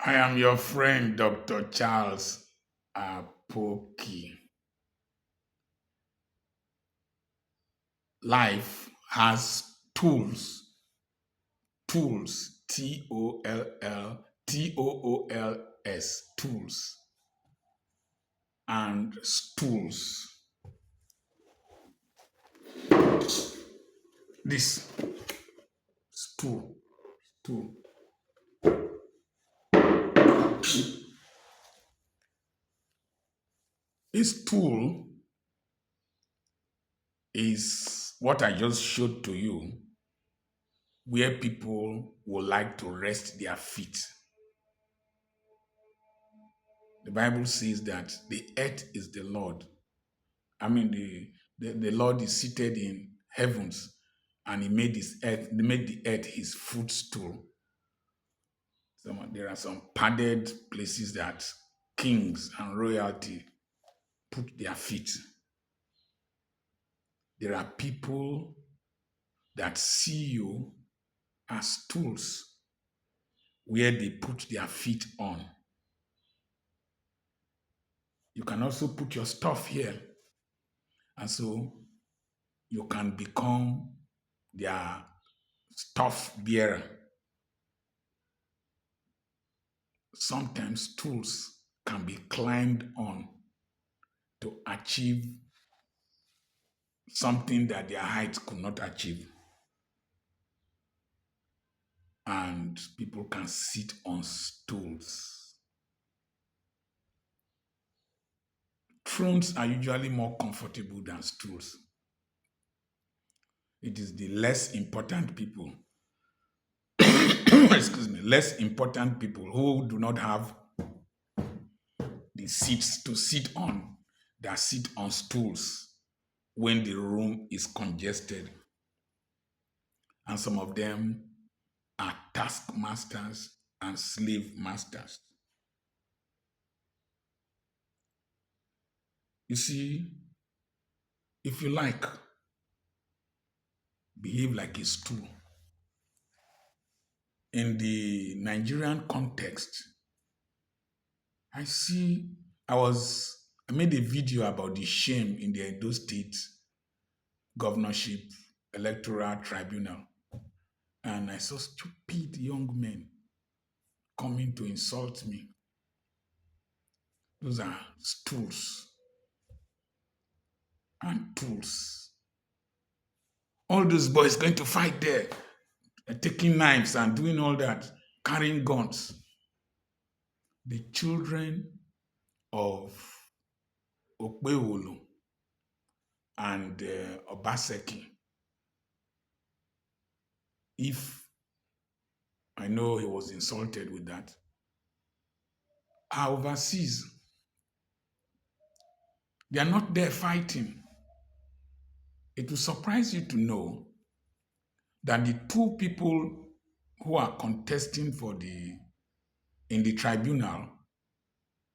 I am your friend, Dr. Charles Apoki. Life has tools, tools, and stools. This stool, stool. This tool is what I just showed to you, where people would like to rest their feet. The Bible says that the earth is the Lord. The Lord is seated in heavens, and he made the earth his footstool. There are some padded places that kings and royalty put their feet. There are people that see you as tools where they put their feet on. You can also put your stuff here, and so you can become their stuff bearer. Sometimes tools can be climbed on to achieve something that their height could not achieve. And people can sit on stools. Thrones are usually more comfortable than stools. It is the less important people, excuse me, less important people who do not have the seats to sit on that sit on stools when the room is congested. And some of them are taskmasters and slave masters. You see, if you like, behave like a stool. In the Nigerian context, I see, I made a video about the shame in the Edo State Governorship Electoral Tribunal. And I saw stupid young men coming to insult me. Those are stools and tools. All those boys going to fight there, taking knives and doing all that, carrying guns. The children of Okpewolu and Obaseki, if I know he was insulted with that, are overseas. They are not there fighting. It will surprise you to know that the two people who are contesting in the tribunal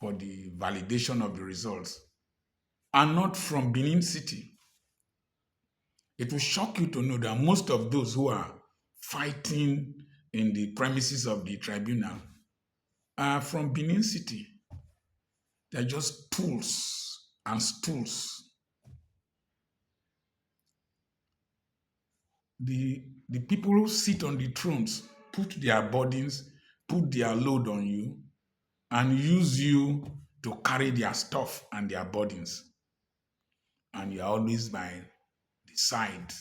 for the validation of the results are not from Benin City. It will shock you to know that most of those who are fighting in the premises of the tribunal are from Benin City. They're just tools and stools. The people who sit on the thrones put their burdens, put their load on you, and use you to carry their stuff and their burdens. And you're always by the side.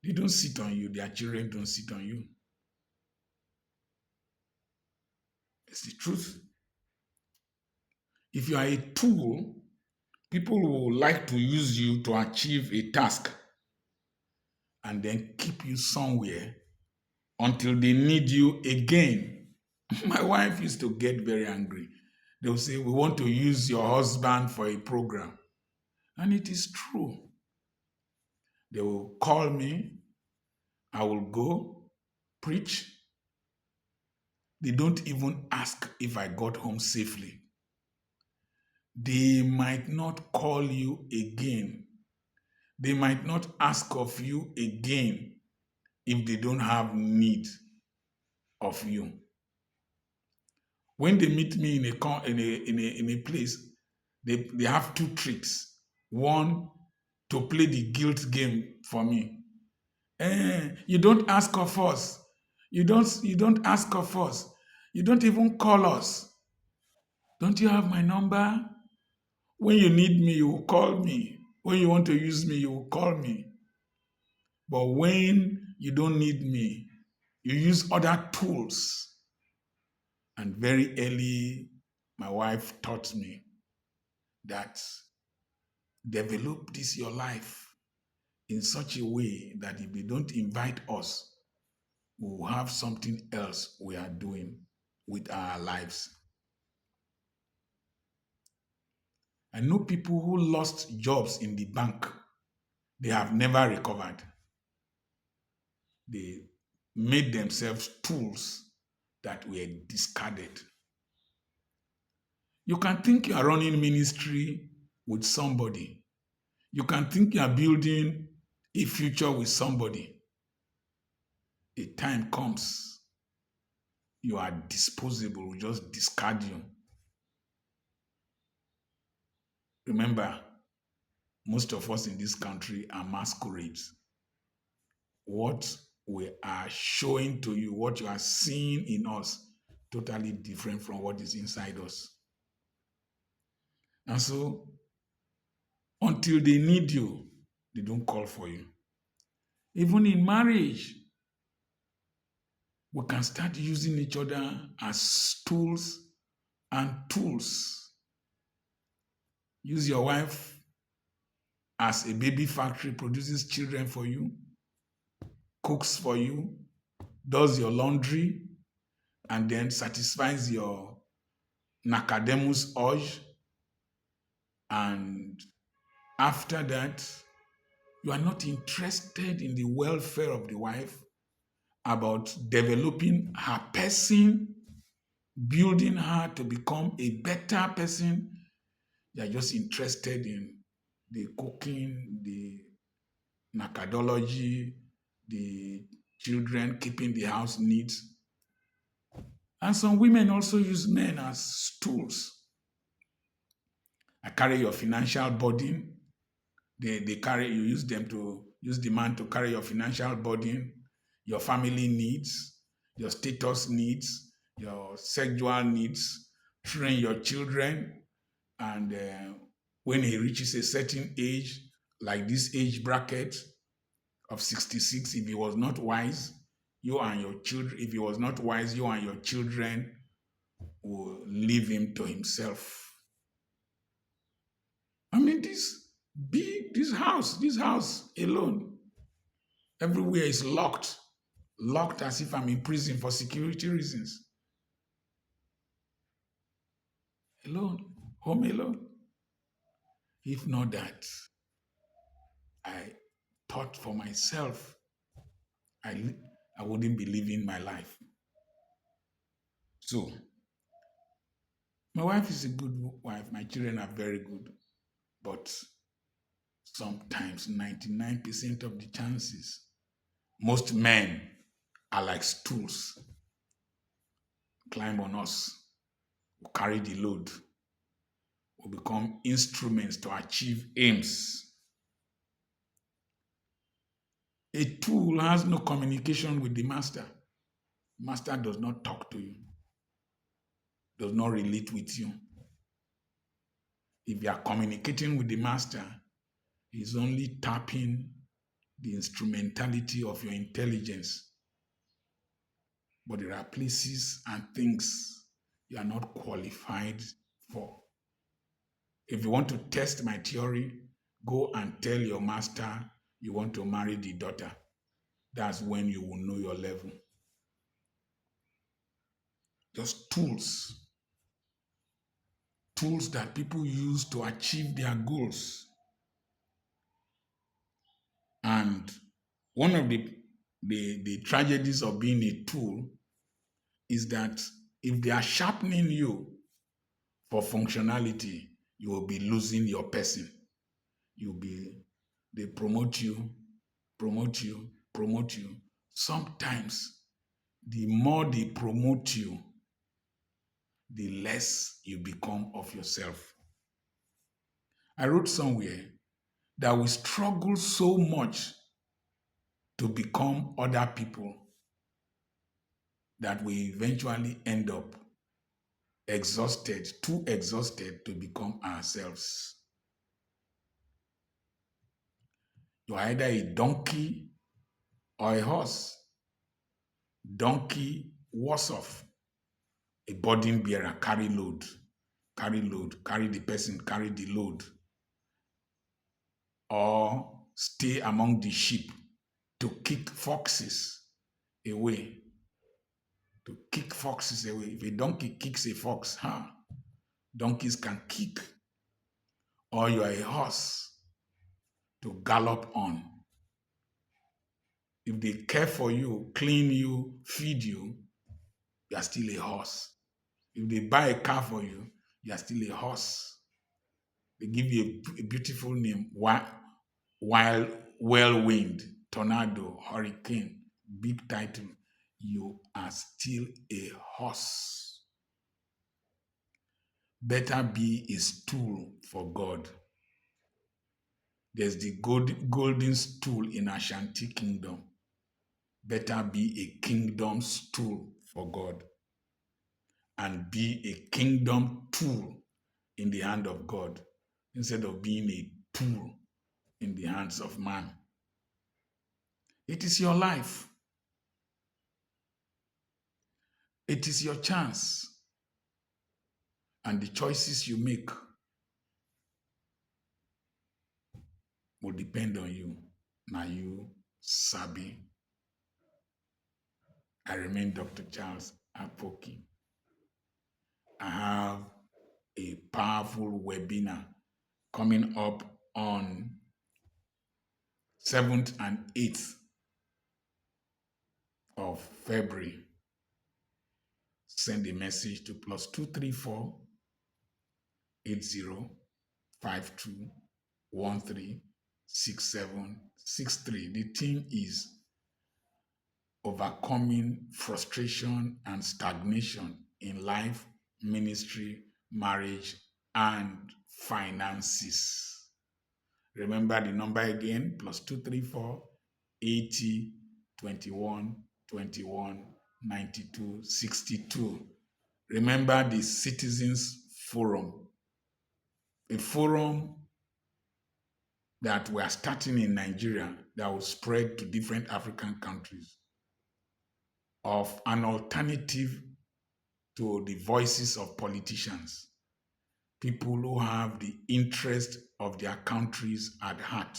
They don't sit on you, their children don't sit on you. It's the truth. If you are a tool, people will like to use you to achieve a task and then keep you somewhere until they need you again. My wife used to get very angry. They'll say, "We want to use your husband for a program." And it is true. They will call me, I will go, preach. They don't even ask if I got home safely. They might not call you again. They might not ask of you again if they don't have need of you. When they meet me in a place, they have two tricks. One, to play the guilt game for me. You don't ask of us. You don't ask of us. You don't even call us. Don't you have my number? When you need me, you will call me. When you want to use me, you will call me. But when you don't need me, you use other tools. And very early, my wife taught me that develop this your life in such a way that if they don't invite us, we will have something else we are doing with our lives. I know people who lost jobs in the bank. They have never recovered. They made themselves tools that were discarded. You can think you are running ministry with somebody. You can think you are building a future with somebody. A time comes, you are disposable, we just discard you. Remember, most of us in this country are masquerades. What we are showing to you, what you are seeing in us, totally different from what is inside us. And so, until they need you, they don't call for you. Even in marriage, we can start using each other as tools and tools. Use your wife as a baby factory, produces children for you, cooks for you, does your laundry, and then satisfies your nakademus urge. And after that, you are not interested in the welfare of the wife, about developing her person, building her to become a better person. You are just interested in the cooking, the narcadology, the children, keeping the house neat. And some women also use men as tools. I carry your financial burden. They carry, you use them to use the man to carry your financial burden, your family needs, your status needs, your sexual needs, train your children. And when he reaches a certain age, like this age bracket of 66, if he was not wise, you and your children, if he was not wise, you and your children will leave him to himself. I mean, this house alone, everywhere is locked, locked as if I'm in prison for security reasons. Alone, home alone. If not that, I thought for myself, I, I wouldn't be living my life. So, my wife is a good wife. My children are very good. But sometimes, 99% of the chances, most men are like stools, climb on us, we carry the load, we become instruments to achieve aims. A tool has no communication with the master. Master does not talk to you, does not relate with you. If you are communicating with the master, he's only tapping the instrumentality of your intelligence. But there are places and things you are not qualified for. If you want to test my theory, go and tell your master you want to marry the daughter. That's when you will know your level. Just tools. Tools that people use to achieve their goals. And one of the tragedies of being a tool is that if they are sharpening you for functionality, you will be losing your person. They promote you, promote you, promote you. Sometimes the more they promote you, the less you become of yourself. I wrote somewhere that we struggle so much to become other people that we eventually end up exhausted, too exhausted to become ourselves. You're either a donkey or a horse. Donkey, worse off, a burden bearer, carry load, carry the person, carry the load, or stay among the sheep to kick foxes away. To kick foxes away. If a donkey kicks a fox, donkeys can kick. Or you are a horse to gallop on. If they care for you, clean you, feed you, you are still a horse. If they buy a car for you, you are still a horse. They give you a beautiful name, wild, whirlwind, tornado, hurricane, big title. You are still a horse. Better be a stool for God. There's the golden stool in Ashanti kingdom. Better be a kingdom stool for God and be a kingdom tool in the hand of God instead of being a tool in the hands of man. It is your life. It is your chance. And the choices you make will depend on you. Now you sabi. I remain Dr. Charles Apoki. I have a powerful webinar coming up on 7th and 8th of February. Send a message to +234 8052136763. The theme is overcoming frustration and stagnation in life, ministry, marriage, and finances. Remember the number again, +234 80 21 21 92 62. Remember the Citizens Forum, a forum that we are starting in Nigeria that will spread to different African countries, of an alternative to the voices of politicians, people who have the interest of their countries at heart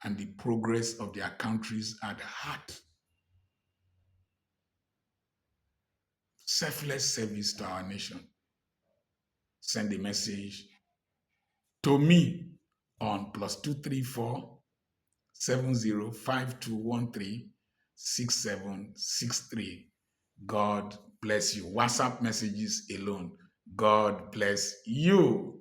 and the progress of their countries at heart. Selfless service to our nation. Send a message to me on +234 705213 6763. God bless you. WhatsApp messages alone. God bless you.